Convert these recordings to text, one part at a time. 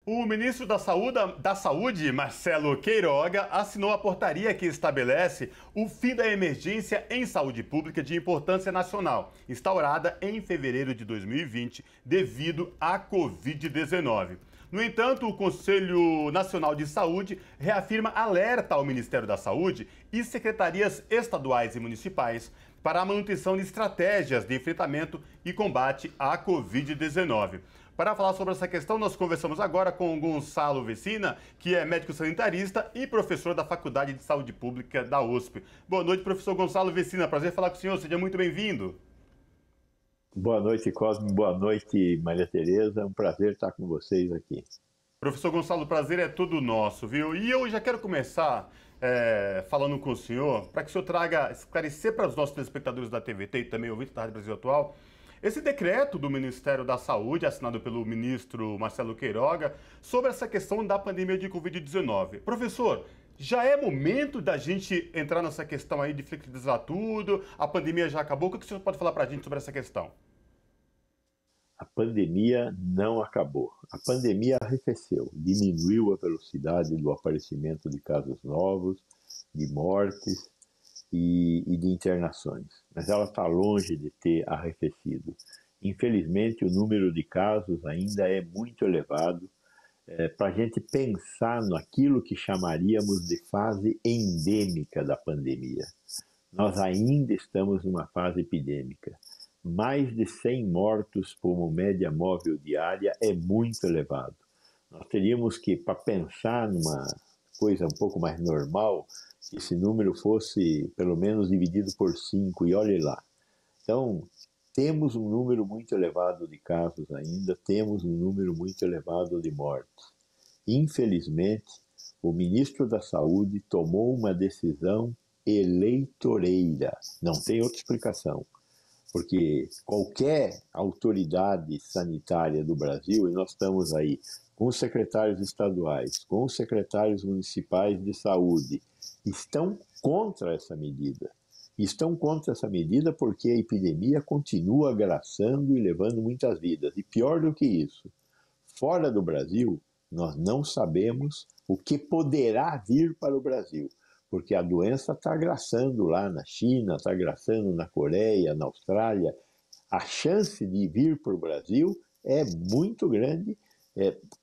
O ministro da Saúde, Marcelo Queiroga, assinou a portaria que estabelece o fim da emergência em saúde pública de importância nacional, instaurada em fevereiro de 2020 devido à Covid-19. No entanto, o Conselho Nacional de Saúde reafirma alerta ao Ministério da Saúde e secretarias estaduais e municipais para a manutenção de estratégias de enfrentamento e combate à Covid-19. Para falar sobre essa questão, nós conversamos agora com o Gonçalo Vecina, que é médico sanitarista e professor da Faculdade de Saúde Pública da USP. Boa noite, professor Gonçalo Vecina. Prazer falar com o senhor. Seja muito bem-vindo. Boa noite, Cosme. Boa noite, Maria Tereza. É um prazer estar com vocês aqui. Professor Gonçalo, o prazer é todo nosso, viu? E eu já quero começar falando com o senhor, para que o senhor traga, esclarecer para os nossos telespectadores da TVT e também ouvintes da Rádio Brasil Atual, esse decreto do Ministério da Saúde, assinado pelo ministro Marcelo Queiroga, sobre essa questão da pandemia de Covid-19. Professor, já é momento da gente entrar nessa questão aí de flexibilizar tudo? A pandemia já acabou? O que o senhor pode falar para a gente sobre essa questão? A pandemia não acabou. A pandemia arrefeceu, diminuiu a velocidade do aparecimento de casos novos, de mortes e de internações. Mas ela está longe de ter arrefecido. Infelizmente, o número de casos ainda é muito elevado. Para a gente pensar naquilo que chamaríamos de fase endêmica da pandemia. Nós ainda estamos numa fase epidêmica. Mais de 100 mortos por média móvel diária é muito elevado. Nós teríamos que, para pensar numa coisa um pouco mais normal, que esse número fosse pelo menos dividido por 5, e olhe lá. Então, temos um número muito elevado de casos ainda, temos um número muito elevado de mortes. Infelizmente, o ministro da Saúde tomou uma decisão eleitoreira. Não tem outra explicação. Porque qualquer autoridade sanitária do Brasil, e nós estamos aí com os secretários estaduais, com os secretários municipais de saúde, estão contra essa medida. Estão contra essa medida porque a epidemia continua agraçando e levando muitas vidas. E pior do que isso, fora do Brasil, nós não sabemos o que poderá vir para o Brasil. Porque a doença está agraçando lá na China, está agraçando na Coreia, na Austrália. A chance de vir para o Brasil é muito grande,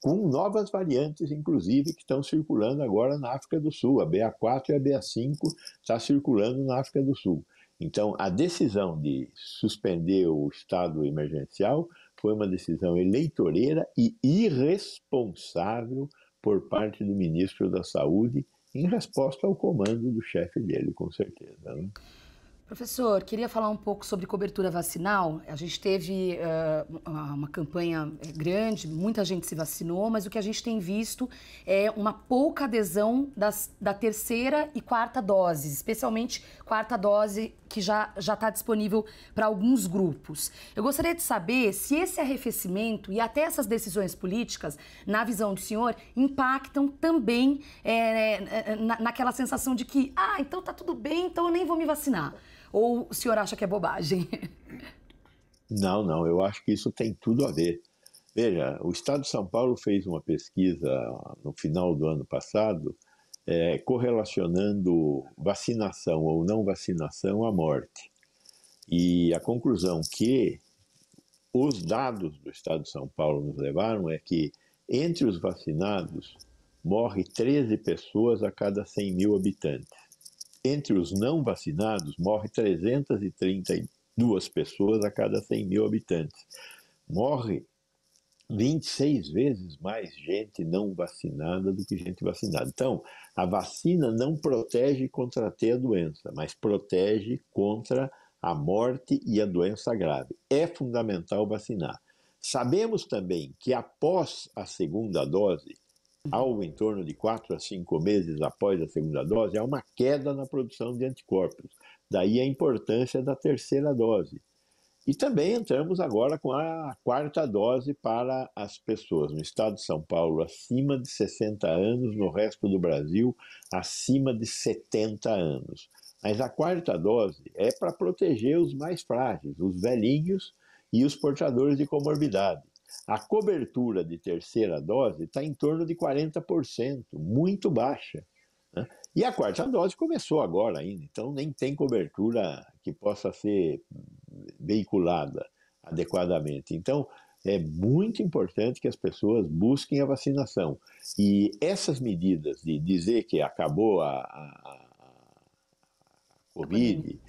com novas variantes, inclusive, que estão circulando agora na África do Sul. A BA4 e a BA5 está circulando na África do Sul. Então, a decisão de suspender o estado emergencial foi uma decisão eleitoreira e irresponsável por parte do ministro da Saúde, em resposta ao comando do chefe dele, com certeza, né? Professor, queria falar um pouco sobre cobertura vacinal. A gente teve uma campanha grande, muita gente se vacinou, mas o que a gente tem visto é uma pouca adesão da terceira e quarta doses, especialmente quarta dose que já está disponível para alguns grupos. Eu gostaria de saber se esse arrefecimento e até essas decisões políticas, na visão do senhor, impactam também naquela sensação de que, então tá tudo bem, então eu nem vou me vacinar. Ou o senhor acha que é bobagem? Não, eu acho que isso tem tudo a ver. Veja, o Estado de São Paulo fez uma pesquisa no final do ano passado, correlacionando vacinação ou não vacinação à morte. E a conclusão que os dados do Estado de São Paulo nos levaram é que, entre os vacinados, morre 13 pessoas a cada 100 mil habitantes. Entre os não vacinados, morre 332 pessoas a cada 100 mil habitantes. Morre 26 vezes mais gente não vacinada do que gente vacinada. Então, a vacina não protege contra ter a doença, mas protege contra a morte e a doença grave. É fundamental vacinar. Sabemos também que após a segunda dose, ao em torno de 4 a 5 meses após a segunda dose, há uma queda na produção de anticorpos. Daí a importância da terceira dose. E também entramos agora com a quarta dose para as pessoas no estado de São Paulo acima de 60 anos, no resto do Brasil acima de 70 anos. Mas a quarta dose é para proteger os mais frágeis, os velhinhos e os portadores de comorbidade. A cobertura de terceira dose está em torno de 40%, muito baixa, né? E a quarta dose começou agora ainda, então nem tem cobertura que possa ser veiculada adequadamente. Então, é muito importante que as pessoas busquem a vacinação. E essas medidas de dizer que acabou a Covid,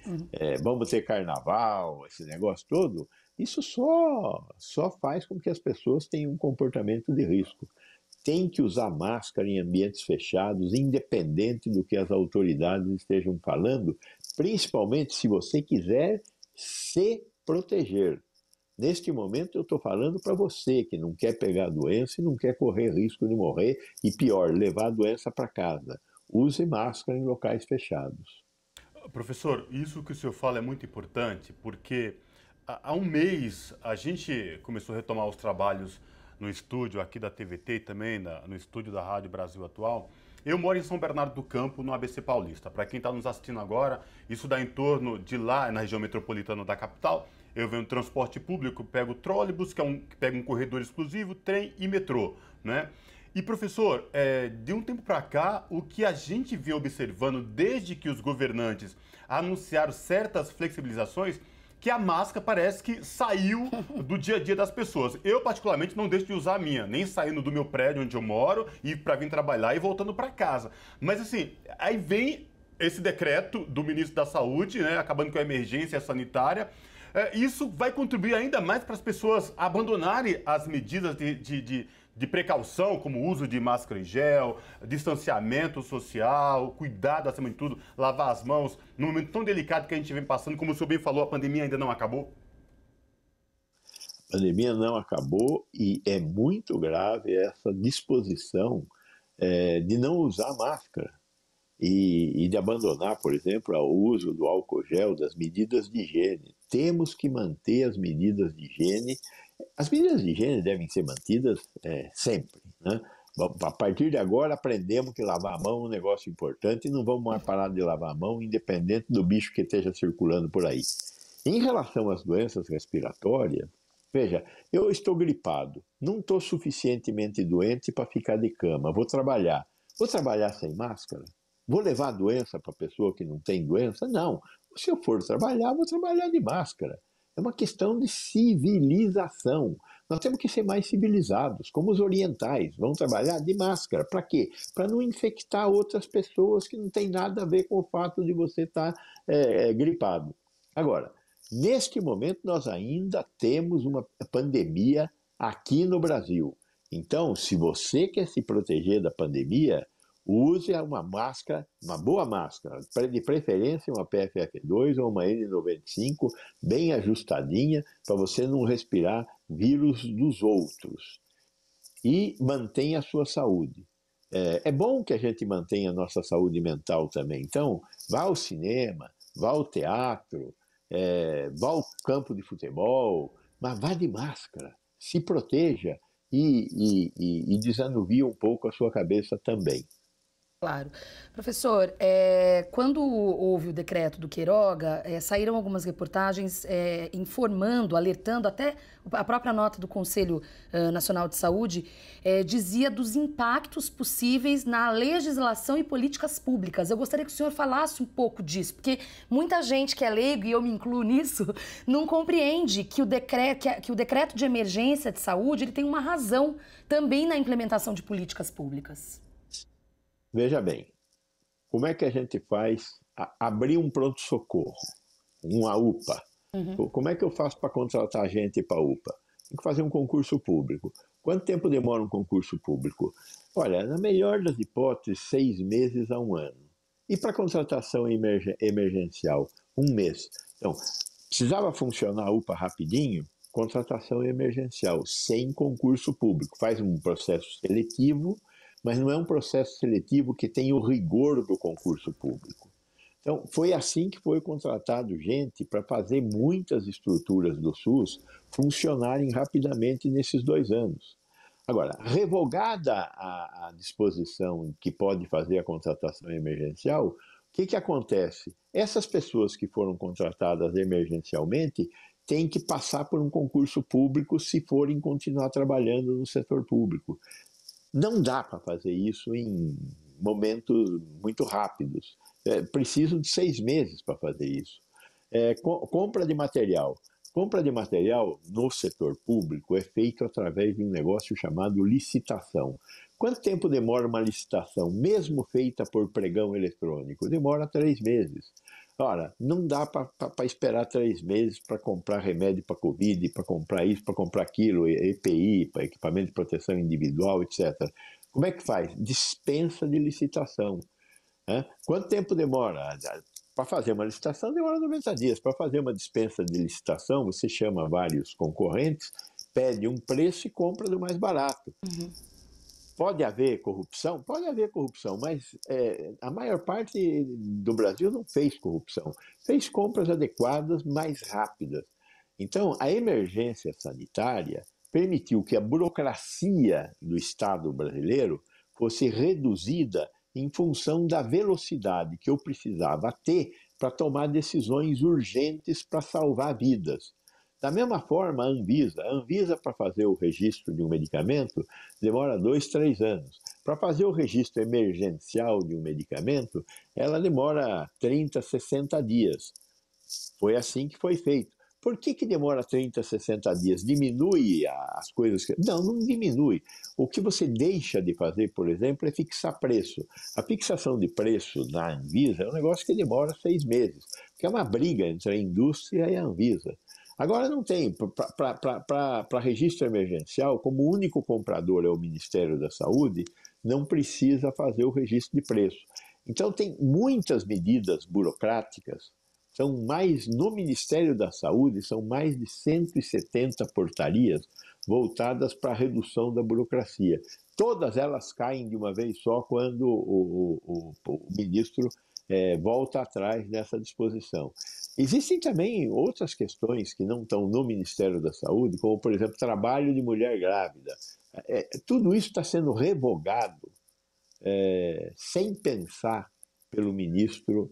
vamos ter carnaval, esse negócio todo, isso só faz com que as pessoas tenham um comportamento de risco. Tem que usar máscara em ambientes fechados, independente do que as autoridades estejam falando, principalmente se você quiser se proteger. Neste momento eu estou falando para você que não quer pegar a doença e não quer correr risco de morrer e, pior, levar a doença para casa. Use máscara em locais fechados. Professor, isso que o senhor fala é muito importante, porque há um mês a gente começou a retomar os trabalhos no estúdio aqui da TVT e também no estúdio da Rádio Brasil Atual. Eu moro em São Bernardo do Campo, no ABC Paulista. Para quem está nos assistindo agora, isso dá em torno de lá, na região metropolitana da capital. Eu venho no transporte público, pego trólebus, que pega um corredor exclusivo, trem e metrô, né? E, professor, de um tempo para cá, o que a gente vem observando desde que os governantes anunciaram certas flexibilizações, que a máscara parece que saiu do dia a dia das pessoas. Eu, particularmente, não deixo de usar a minha, nem saindo do meu prédio onde eu moro e para vir trabalhar e voltando para casa. Mas, assim, aí vem esse decreto do ministro da Saúde, né, acabando com a emergência sanitária. Isso vai contribuir ainda mais para as pessoas abandonarem as medidas de precaução, como o uso de máscara em gel, distanciamento social, cuidado acima de tudo, lavar as mãos, num momento tão delicado que a gente vem passando, como o senhor bem falou, a pandemia ainda não acabou? A pandemia não acabou e é muito grave essa disposição de não usar máscara e de abandonar, por exemplo, o uso do álcool gel, das medidas de higiene. Temos que manter as medidas de higiene. As medidas de higiene devem ser mantidas sempre, né? A partir de agora aprendemos que lavar a mão é um negócio importante e não vamos mais parar de lavar a mão, independente do bicho que esteja circulando por aí. Em relação às doenças respiratórias, veja, eu estou gripado, não estou suficientemente doente para ficar de cama, vou trabalhar. Vou trabalhar sem máscara? Vou levar a doença para a pessoa que não tem doença? Não. Se eu for trabalhar, vou trabalhar de máscara. É uma questão de civilização. Nós temos que ser mais civilizados, como os orientais. Vão trabalhar de máscara. Para quê? Para não infectar outras pessoas que não tem nada a ver com o fato de você estar gripado. Agora, neste momento, nós ainda temos uma pandemia aqui no Brasil. Então, se você quer se proteger da pandemia, use uma máscara, uma boa máscara, de preferência uma PFF2 ou uma N95, bem ajustadinha, para você não respirar vírus dos outros. E mantenha a sua saúde. É bom que a gente mantenha a nossa saúde mental também. Então, vá ao cinema, vá ao teatro, vá ao campo de futebol, mas vá de máscara, se proteja e desanuvie um pouco a sua cabeça também. Claro. Professor, quando houve o decreto do Queiroga, saíram algumas reportagens informando, alertando, até a própria nota do Conselho Nacional de Saúde dizia dos impactos possíveis na legislação e políticas públicas. Eu gostaria que o senhor falasse um pouco disso, porque muita gente que é leigo, e eu me incluo nisso, não compreende que o decreto de emergência de saúde ele tem uma razão também na implementação de políticas públicas. Veja bem, como é que a gente faz abrir um pronto-socorro, uma UPA? Como é que eu faço para contratar gente para a UPA? Tem que fazer um concurso público. Quanto tempo demora um concurso público? Olha, na melhor das hipóteses, 6 meses a 1 ano. E para contratação emergencial, 1 mês. Então, precisava funcionar a UPA rapidinho? Contratação emergencial, sem concurso público. Faz um processo seletivo, mas não é um processo seletivo que tem o rigor do concurso público. Então, foi assim que foi contratado gente para fazer muitas estruturas do SUS funcionarem rapidamente nesses 2 anos. Agora, revogada a disposição que pode fazer a contratação emergencial, o que acontece? Essas pessoas que foram contratadas emergencialmente têm que passar por um concurso público se forem continuar trabalhando no setor público. Não dá para fazer isso em momentos muito rápidos. Preciso de 6 meses para fazer isso. Compra de material. Compra de material no setor público é feito através de um negócio chamado licitação. Quanto tempo demora uma licitação, mesmo feita por pregão eletrônico? Demora 3 meses. Ora, não dá para esperar 3 meses para comprar remédio para Covid, para comprar isso, para comprar aquilo, EPI, para equipamento de proteção individual, etc. Como é que faz? Dispensa de licitação. Quanto tempo demora? Para fazer uma licitação demora 90 dias. Para fazer uma dispensa de licitação, você chama vários concorrentes, pede um preço e compra do mais barato. Uhum. Pode haver corrupção? Pode haver corrupção, mas a maior parte do Brasil não fez corrupção. Fez compras adequadas, mais rápidas. Então, a emergência sanitária permitiu que a burocracia do Estado brasileiro fosse reduzida em função da velocidade que eu precisava ter para tomar decisões urgentes para salvar vidas. Da mesma forma, a Anvisa para fazer o registro de um medicamento demora 2, 3 anos. Para fazer o registro emergencial de um medicamento, ela demora 30, 60 dias. Foi assim que foi feito. Por que demora 30, 60 dias? Diminui as coisas? Não, não diminui. O que você deixa de fazer, por exemplo, é fixar preço. A fixação de preço na Anvisa é um negócio que demora 6 meses, que é uma briga entre a indústria e a Anvisa. Agora não tem. Para registro emergencial, como o único comprador é o Ministério da Saúde, não precisa fazer o registro de preço. Então tem muitas medidas burocráticas. No Ministério da Saúde, são mais de 170 portarias voltadas para a redução da burocracia. Todas elas caem de uma vez só quando o ministro volta atrás dessa disposição. Existem também outras questões que não estão no Ministério da Saúde, como, por exemplo, trabalho de mulher grávida. Tudo isso está sendo revogado sem pensar pelo ministro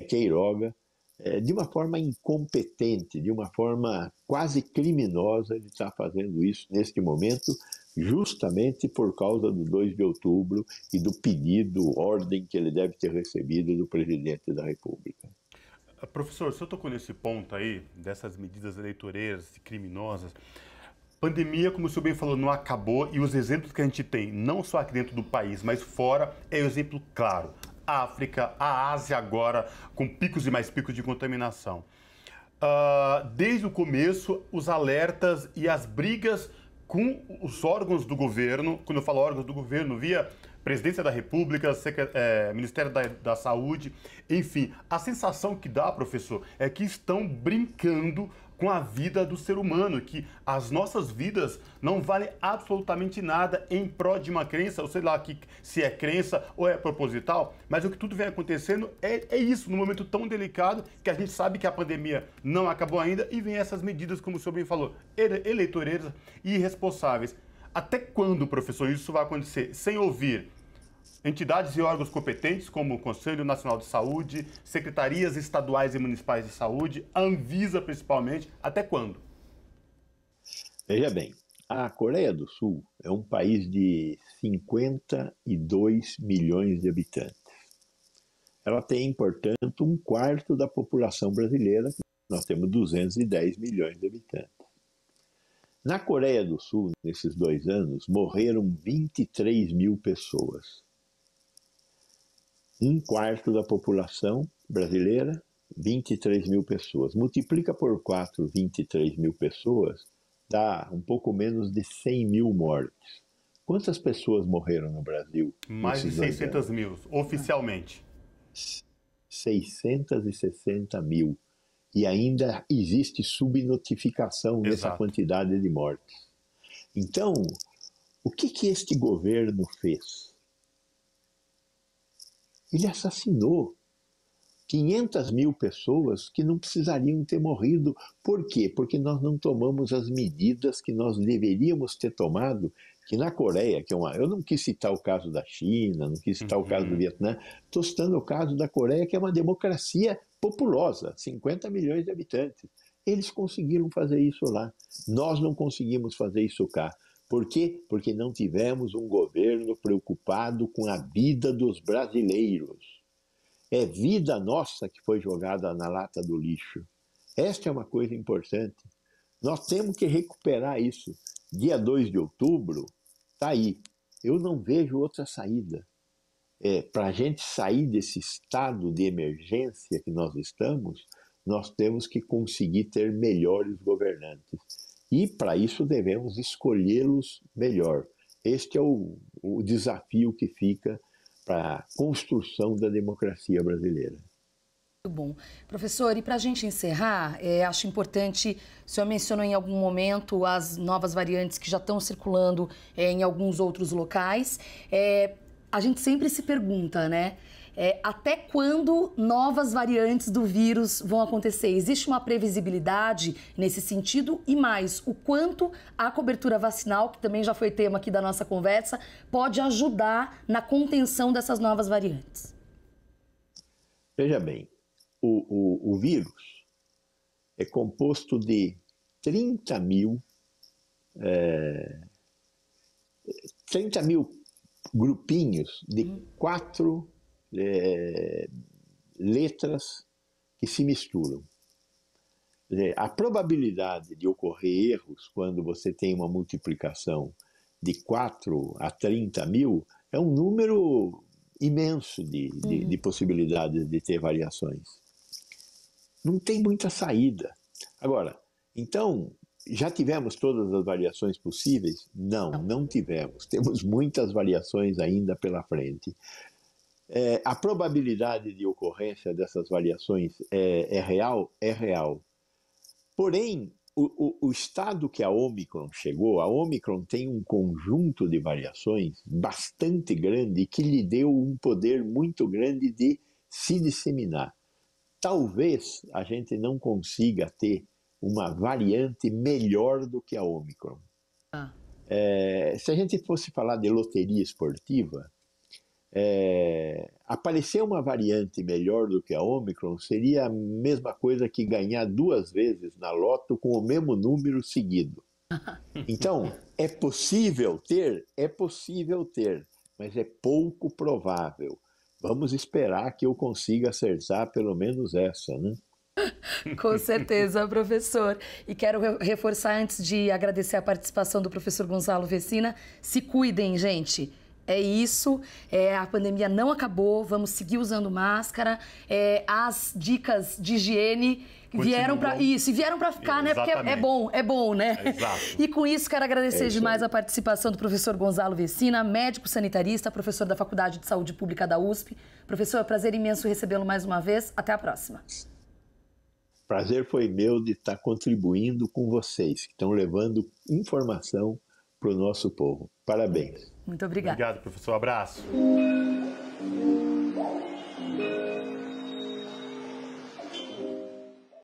Queiroga, de uma forma incompetente, de uma forma quase criminosa. Ele está fazendo isso neste momento, justamente por causa do 2 de outubro e do pedido, ordem que ele deve ter recebido do presidente da República. Professor, o senhor tocou nesse ponto aí, dessas medidas eleitoreiras e criminosas. Pandemia, como o senhor bem falou, não acabou, e os exemplos que a gente tem, não só aqui dentro do país, mas fora, é um exemplo claro. A África, a Ásia agora, com picos e mais picos de contaminação. Desde o começo, os alertas e as brigas com os órgãos do governo, quando eu falo órgãos do governo, via Presidência da República, Ministério da Saúde, enfim, a sensação que dá, professor, é que estão brincando com a vida do ser humano, que as nossas vidas não valem absolutamente nada em prol de uma crença, ou sei lá se é crença ou é proposital, mas o que tudo vem acontecendo é isso, num momento tão delicado, que a gente sabe que a pandemia não acabou ainda, e vem essas medidas, como o senhor bem falou, eleitoreiras e irresponsáveis. Até quando, professor, isso vai acontecer? Sem ouvir entidades e órgãos competentes, como o Conselho Nacional de Saúde, secretarias estaduais e municipais de saúde, a Anvisa principalmente, até quando? Veja bem, a Coreia do Sul é um país de 52 milhões de habitantes. Ela tem, portanto, 1/4 da população brasileira. Nós temos 210 milhões de habitantes. Na Coreia do Sul, nesses 2 anos, morreram 23 mil pessoas. 1/4 da população brasileira, 23 mil pessoas. Multiplica por 4, 23 mil pessoas, dá um pouco menos de 100 mil mortes. Quantas pessoas morreram no Brasil? Mais de 600 mil, oficialmente. 660 mil. E ainda existe subnotificação nessa quantidade de mortes. Então, o que este governo fez? Ele assassinou 500 mil pessoas que não precisariam ter morrido. Por quê? Porque nós não tomamos as medidas que nós deveríamos ter tomado, que na Coreia, eu não quis citar o caso da China, não quis citar o caso do Vietnã, estou citando o caso da Coreia, que é uma democracia populosa, 50 milhões de habitantes. Eles conseguiram fazer isso lá. Nós não conseguimos fazer isso cá. Por quê? Porque não tivemos um governo preocupado com a vida dos brasileiros. É vida nossa que foi jogada na lata do lixo. Esta é uma coisa importante. Nós temos que recuperar isso. Dia 2 de outubro, está aí. Eu não vejo outra saída. Para a gente sair desse estado de emergência que nós estamos, nós temos que conseguir ter melhores governantes. E, para isso, devemos escolhê-los melhor. Este é o desafio que fica para a construção da democracia brasileira. Muito bom. Professor, e para a gente encerrar, acho importante, o senhor mencionou em algum momento as novas variantes que já estão circulando em alguns outros locais. A gente sempre se pergunta, né? Até quando novas variantes do vírus vão acontecer? Existe uma previsibilidade nesse sentido? E mais, o quanto a cobertura vacinal, que também já foi tema aqui da nossa conversa, pode ajudar na contenção dessas novas variantes? Veja bem, o vírus é composto de 30 mil grupinhos de 4 letras que se misturam. A probabilidade de ocorrer erros quando você tem uma multiplicação de 4 a 30 mil é um número imenso de possibilidades de ter variações. Não tem muita saída. Agora, então, já tivemos todas as variações possíveis? Não, não tivemos. Temos muitas variações ainda pela frente. A probabilidade de ocorrência dessas variações é real? É real. Porém, o estado que a Ômicron chegou, a Ômicron tem um conjunto de variações bastante grande que lhe deu um poder muito grande de se disseminar. Talvez a gente não consiga ter uma variante melhor do que a Ômicron. Se a gente fosse falar de loteria esportiva, aparecer uma variante melhor do que a Ômicron seria a mesma coisa que ganhar 2 vezes na loto com o mesmo número seguido. Então, é possível ter, mas é pouco provável. Vamos esperar que eu consiga acertar pelo menos essa, né? Com certeza, professor. E quero reforçar, antes de agradecer a participação do professor Gonzalo Vecina, se cuidem, gente. É isso, a pandemia não acabou, vamos seguir usando máscara, as dicas de higiene vieram para isso, e vieram para ficar, né? Porque é bom, né? Exato. E com isso quero agradecer demais a participação do professor Gonzalo Vecina, médico sanitarista, professor da Faculdade de Saúde Pública da USP. Professor, prazer imenso recebê-lo mais uma vez. Até a próxima. Prazer foi meu de estar contribuindo com vocês, que estão levando informação para o nosso povo. Parabéns. Muito obrigada. Obrigado, professor. Abraço.